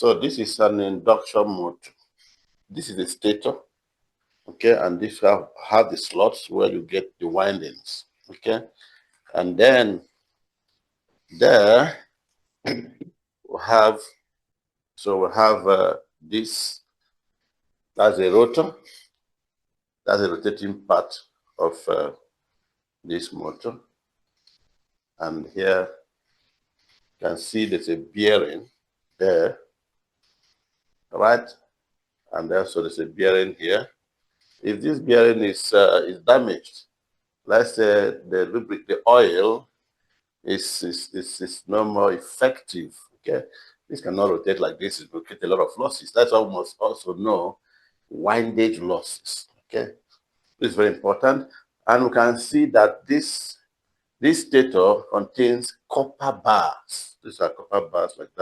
So this is an induction motor. This is the stator, okay, and this have the slots where you get the windings, okay, and then there we have this. That's a rotor. That's a rotating part of this motor, and here you can see there's a bearing there, right? And also there's a bearing here. If this bearing is damaged, let's say the oil is no more effective, okay? This cannot rotate like this. It will create a lot of losses. That's why we must also know windage losses, okay? This is very important. And we can see that this stator contains copper bars. These are copper bars like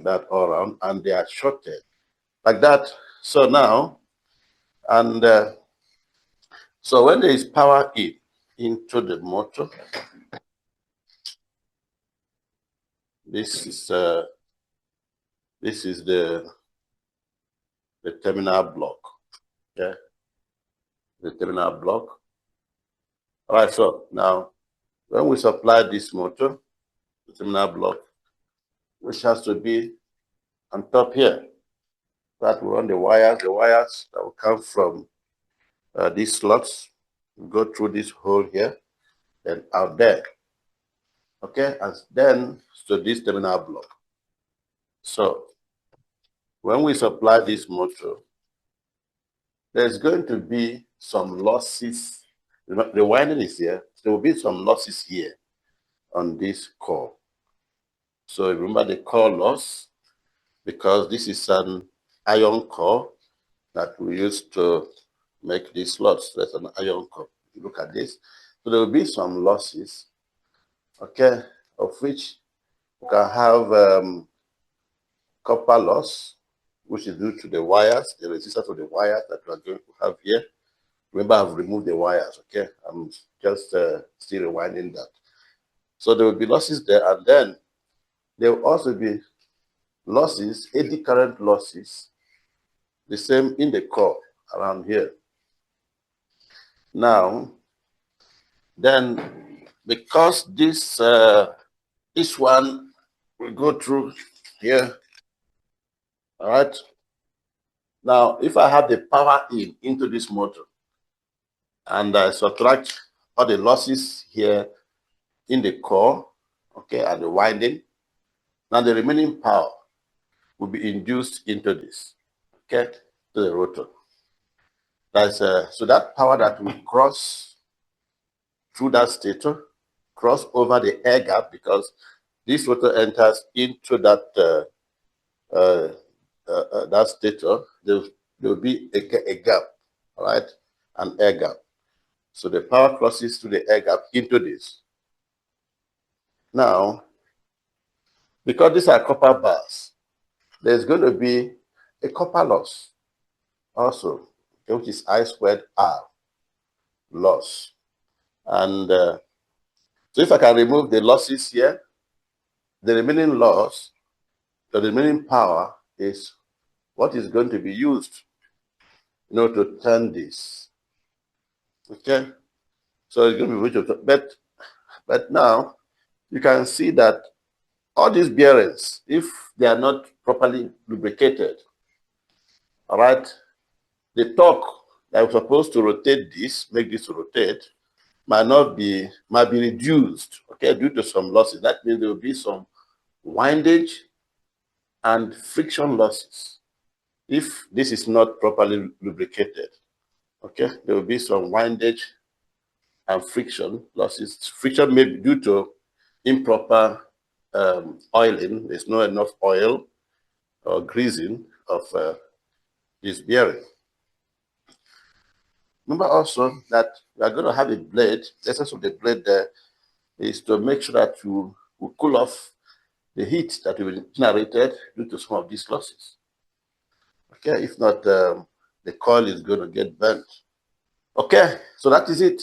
that all around, and they are shorted like that. So now, and so when there is power into the motor, this is the terminal block. Okay, the terminal block. All right. So now, when we supply this motor, the terminal block, which has to be on top here, that will run the wires that will come from these slots, go through this hole here, and out there. Okay, and then to this terminal block. So when we supply this motor, there's going to be some losses. The winding is here. There will be some losses here on this core. So remember the core loss, because this is an iron core that we use to make these slots. That's an iron core. Look at this. So there will be some losses, okay, of which we can have copper loss, which is due to the wires, the resistance of the wires that we are going to have here. Remember, I've removed the wires, okay? I'm just still rewinding that. So there will be losses there, and then there will also be losses, eddy current losses, the same in the core around here. Now, then, because this one will go through here, all right? Now, if I have the power into this motor, and I subtract all the losses here in the core, okay, and the winding, now the remaining power will be induced into this, okay, to the rotor. That's so that power that will cross through that stator, cross over the air gap, because this rotor enters into that that stator. There will be a gap, all right, an air gap. So the power crosses through the air gap into this. Now, because these are copper bars, there's going to be a copper loss also, which is I squared R loss. And so if I can remove the losses here, the remaining loss, the remaining power is what is going to be used in order to turn this. Okay? So it's going to be which, but now you can see that all these bearings, if they are not properly lubricated, all right, the torque that was supposed to rotate this, make this rotate, might be reduced, okay, due to some losses. That means there will be some windage and friction losses if this is not properly lubricated. Okay, there will be some windage and friction losses. Friction may be due to improper oiling. There's not enough oil or greasing of this bearing. Remember also that we are going to have a blade. The essence of the blade there is to make sure that you will cool off the heat that will be generated due to some of these losses. Okay, if not, the coil is going to get burnt. Okay, so that is it.